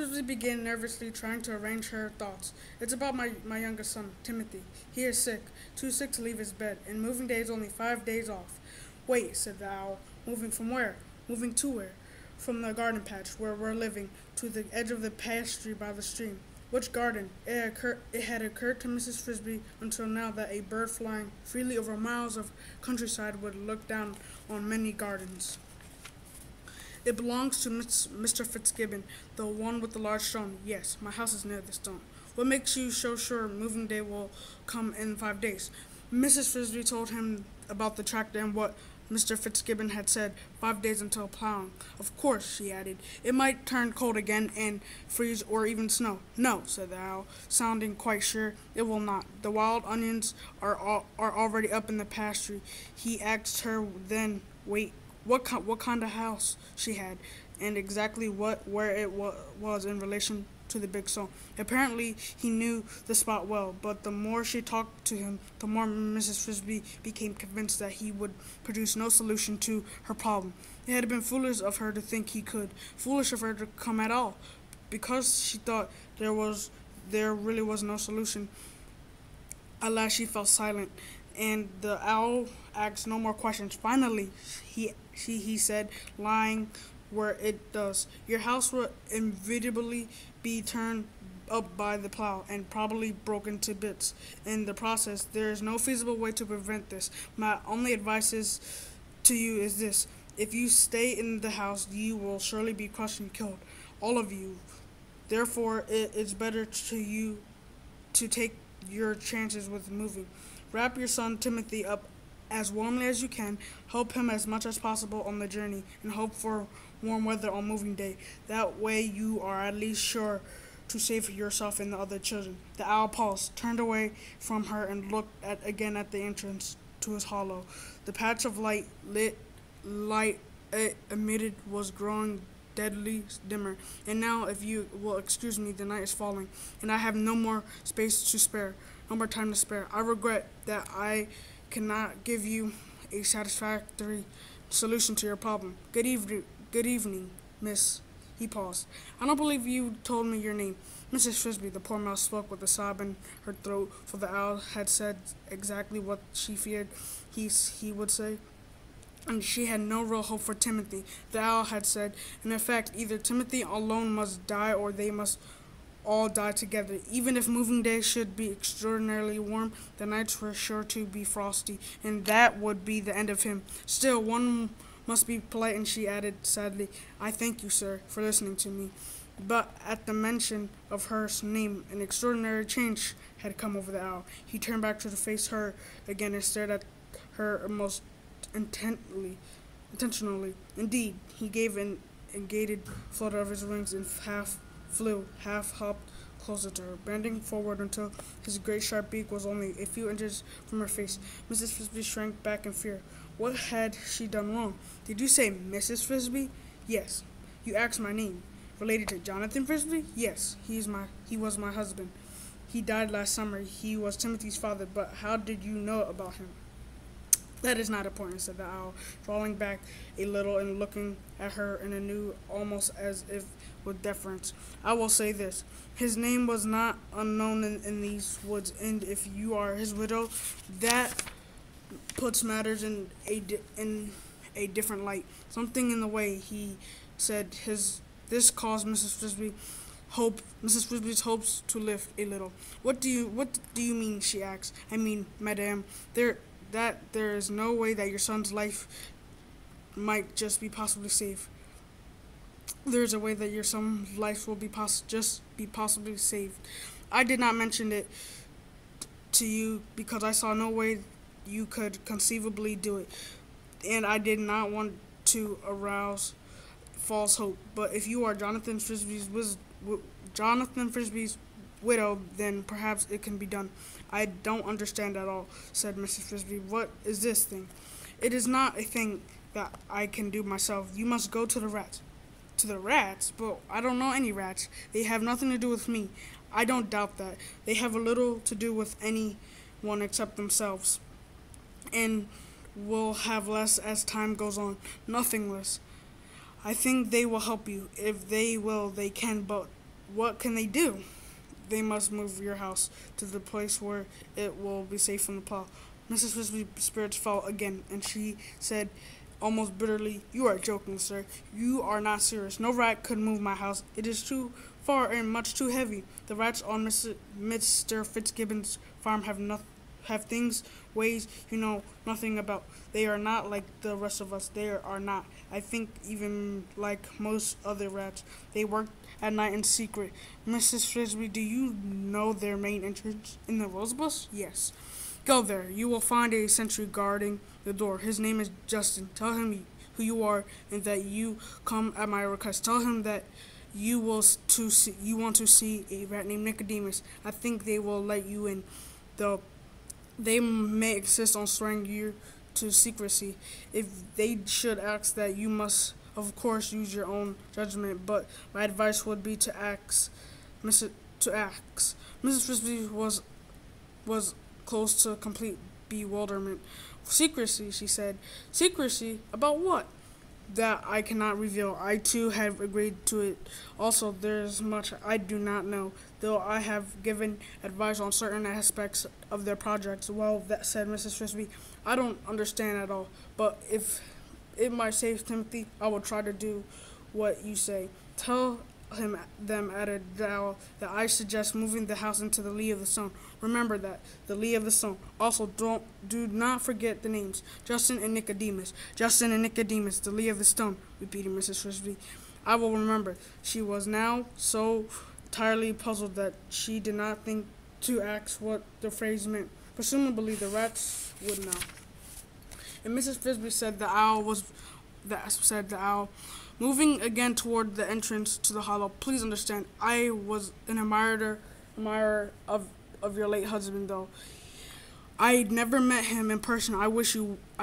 Frisby began nervously trying to arrange her thoughts. It's about my youngest son, Timothy. He is sick, too sick to leave his bed, and moving day is only 5 days off. Wait, said the owl. Moving from where? Moving to where? From the garden patch, where we're living, to the edge of the pasture by the stream. Which garden? It had occurred to Mrs. Frisby until now that a bird flying freely over miles of countryside would look down on many gardens. It belongs to Mr. Fitzgibbon, the one with the large stone. Yes, my house is near the stone. What makes you so sure moving day will come in 5 days? Mrs. Frisby told him about the tractor and what Mr. Fitzgibbon had said, 5 days until plowing. Of course, she added, it might turn cold again and freeze or even snow. No, said the owl, sounding quite sure it will not. The wild onions are already up in the pasture. He asked her then, wait, what kind of house she had, and exactly where it was in relation to the big stone. Apparently, he knew the spot well, but the more she talked to him, the more Mrs. Frisby became convinced that he would produce no solution to her problem. It had been foolish of her to think he could, foolish of her to come at all, because she thought there really was no solution. At last, she fell silent, and the owl asked no more questions. Finally, he said, lying where it does, your house will inevitably be turned up by the plow and probably broken to bits. In the process, there is no feasible way to prevent this. My only advice to you is this. If you stay in the house, you will surely be crushed and killed, all of you. Therefore, it is better to you to take your chances with moving. Wrap your son Timothy up as warmly as you can, help him as much as possible on the journey, and hope for warm weather on moving day. That way you are at least sure to save yourself and the other children. The owl paused, turned away from her, and looked again at the entrance to his hollow. The patch of light it emitted was growing deadly dimmer. And now, if you will excuse me, the night is falling, and I have no more space to spare, no more time to spare. I regret that I cannot give you a satisfactory solution to your problem. Good evening, miss. He paused. I don't believe you told me your name. Mrs. Frisby, the poor mouse spoke with a sob in her throat, for the owl had said exactly what she feared he would say, and she had no real hope for Timothy. The owl had said, in effect, either Timothy alone must die or they must all die together. Even if moving day should be extraordinarily warm, the nights were sure to be frosty, and that would be the end of him. Still, one must be polite, and she added sadly, I thank you, sir, for listening to me. But at the mention of her name, an extraordinary change had come over the owl. He turned back to face her again and stared at her most intentionally. Indeed, he gave an elongated flutter of his wings and half flew, half hopped closer to her, bending forward until his great sharp beak was only a few inches from her face. Mrs. Frisby shrank back in fear. What had she done wrong? Did you say Mrs. Frisby? Yes. You asked my name. Related to Jonathan Frisby? Yes. He was my husband. He died last summer. He was Timothy's father, but how did you know about him? That is not important, said the owl, drawing back a little and looking at her in a new, almost as if with deference. I will say this. His name was not unknown in these woods, and if you are his widow, that puts matters in a different light. Something in the way he said this caused Mrs. Frisby's hopes to lift a little. What do you mean? She asked. I mean, madame, there is no way that your son's life might just be possibly saved. There is a way that your son's life will be possibly saved. I did not mention it to you because I saw no way you could conceivably do it, and I did not want to arouse false hope. But if you are Jonathan Frisby's widow, then perhaps it can be done. I don't understand at all, said Mrs. Frisby. What is this thing? It is not a thing that I can do myself. You must go to the rats. To the rats? But I don't know any rats. They have nothing to do with me. I don't doubt that. They have a little to do with anyone except themselves, and will have less as time goes on. Nothing less. I think they will help you. If they will, they can, but what can they do? They must move your house to the place where it will be safe from the plow. Mrs. Frisby's spirits fell again, and she said almost bitterly, "You are joking, sir. You are not serious. No rat could move my house. It is too far and much too heavy. The rats on Mr. Fitzgibbon's farm have things, ways you know nothing about. They are not like the rest of us. They are not. I think even like most other rats. They work at night in secret. Mrs. Frisby, do you know their main entrance in the rosebus? Yes. Go there. You will find a sentry guarding the door. His name is Justin. Tell him who you are and that you come at my request. Tell him that you want to see a rat named Nicodemus. I think they will let you in, though they may insist on swearing you to secrecy. If they should ask that, you must, of course, use your own judgment. But my advice would be to ask Mrs. Frisby was close to complete bewilderment. Secrecy, she said. Secrecy? About what? That I cannot reveal. I too have agreed to it. Also, there is much I do not know, though I have given advice on certain aspects of their projects. Well, that said Mrs. Frisby, I don't understand at all, but if it might save Timothy, I will try to do what you say. Tell them added that I suggest moving the house into the lee of the stone. Remember that, the lee of the stone. Also, do not forget the names, Justin and Nicodemus. Justin and Nicodemus, the lee of the stone, repeated Mrs. Frisby. I will remember. She was now so entirely puzzled that she did not think to ask what the phrase meant. Presumably, the rats would know. And Mrs. Frisby said the owl. Moving again toward the entrance to the hollow. Please understand, I was an admirer of your late husband, though I never met him in person. I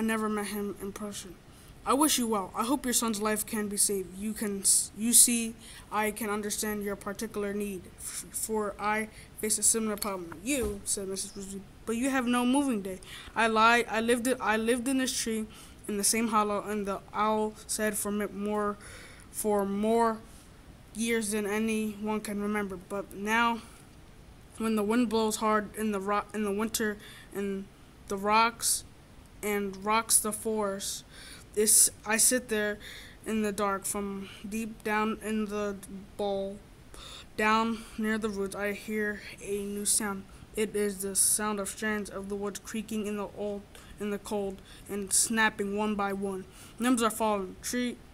never met him in person. I wish you well. I hope your son's life can be saved. You see, I can understand your particular need, for I face a similar problem. You, said Mrs. Frisby, but you have no moving day. I lived in this tree in the same hollow, and the owl said for more years than anyone can remember. But now, when the wind blows hard in the winter, and the rocks the forest, I sit there in the dark from deep down in the bowl, down near the roots. I hear a new sound. It is the sound of strands of the woods creaking in the cold and snapping one by one. Limbs are falling.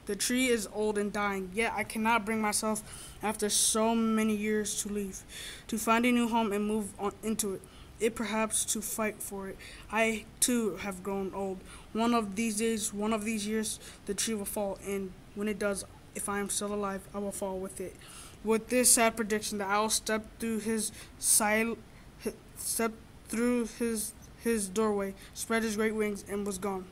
The tree is old and dying, yet I cannot bring myself, after so many years, to leave, to find a new home and move on into it. Perhaps to fight for it. I, too, have grown old. One of these years, the tree will fall, and when it does, if I am still alive, I will fall with it. With this sad prediction, the owl stepped through his doorway, spread his great wings, and was gone,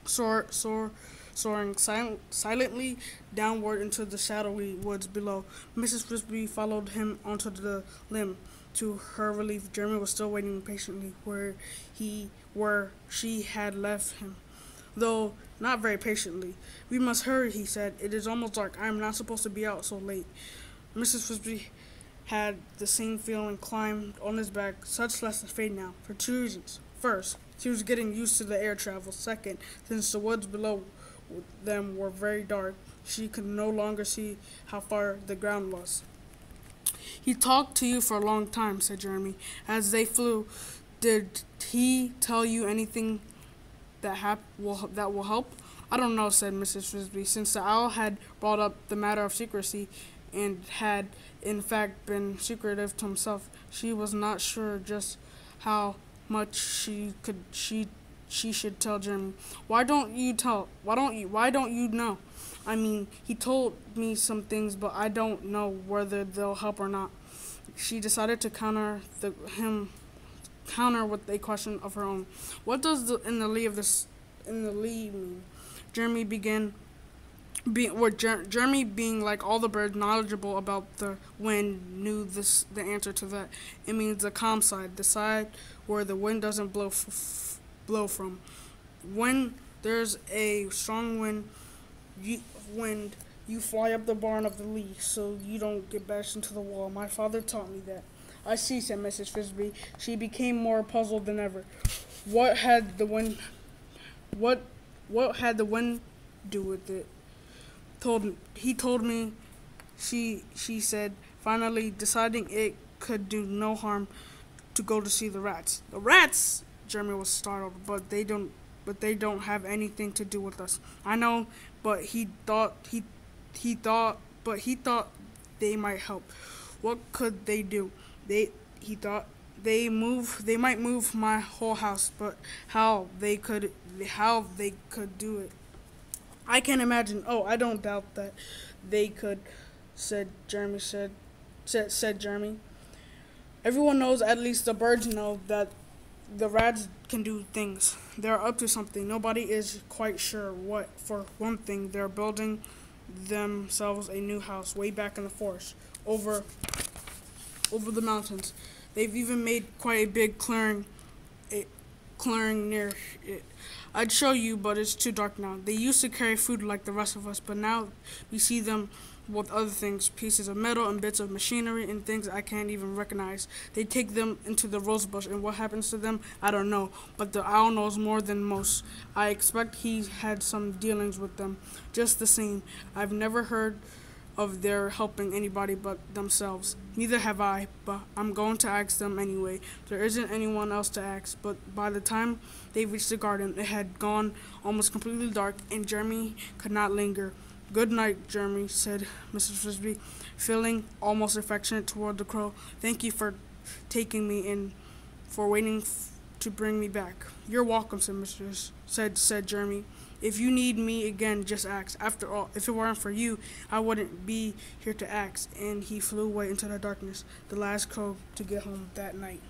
soaring silently downward into the shadowy woods below. Mrs. Frisby followed him onto the limb. To her relief, Jeremy was still waiting patiently where she had left him, though not very patiently. "We must hurry," he said. "It is almost dark. I am not supposed to be out so late." Mrs. Frisby had the same feeling climbed on his back, such less to fade now, for two reasons. First, she was getting used to the air travel. Second, since the woods below them were very dark, she could no longer see how far the ground was. "He talked to you for a long time," said Jeremy, as they flew. "Did he tell you anything that will help?" "I don't know," said Mrs. Frisby. Since the owl had brought up the matter of secrecy, and had in fact been secretive to himself, she was not sure just how much she should tell Jeremy. Why don't you know? I mean, he told me some things, but I don't know whether they'll help or not." She decided to counter with a question of her own. "What does in the lee mean?" Jeremy being like all the birds knowledgeable about the wind, knew the answer to that. "It means the calm side, the side where the wind doesn't blow from. When there's a strong wind, You fly up the barn of the lee so you don't get bashed into the wall. My father taught me that. I see, said Mrs. Frisby. She became more puzzled than ever. What had the wind what had the wind do with it? He told me, she said, finally deciding it could do no harm to go to see the rats. The rats! Jeremy was startled, but they don't have anything to do with us. I know, but he thought they might help. What could they do? He thought they might move my whole house, but how they could do it. I can't imagine. Oh, I don't doubt that they could, said Jeremy. Everyone knows, at least the birds know, that the rats can do things. They're up to something. Nobody is quite sure what. For one thing, they're building themselves a new house way back in the forest, over the mountains. They've even made quite a big clearing near it. I'd show you, but it's too dark now. They used to carry food like the rest of us, but now we see them with other things, pieces of metal and bits of machinery and things I can't even recognize. They take them into the rose bush, and what happens to them, I don't know. But the owl knows more than most. I expect he had some dealings with them. Just the same, I've never heard of their helping anybody but themselves. Neither have I, but I'm going to ask them anyway. There isn't anyone else to ask, but by the time they reached the garden, it had gone almost completely dark, and Jeremy could not linger. Good night, Jeremy, said Mrs. Frisby, feeling almost affectionate toward the crow. Thank you for taking me in, for waiting to bring me back. You're welcome, said Jeremy. If you need me again, just ask. After all, if it weren't for you, I wouldn't be here to ask. And he flew away into the darkness, the last crow to get home that night.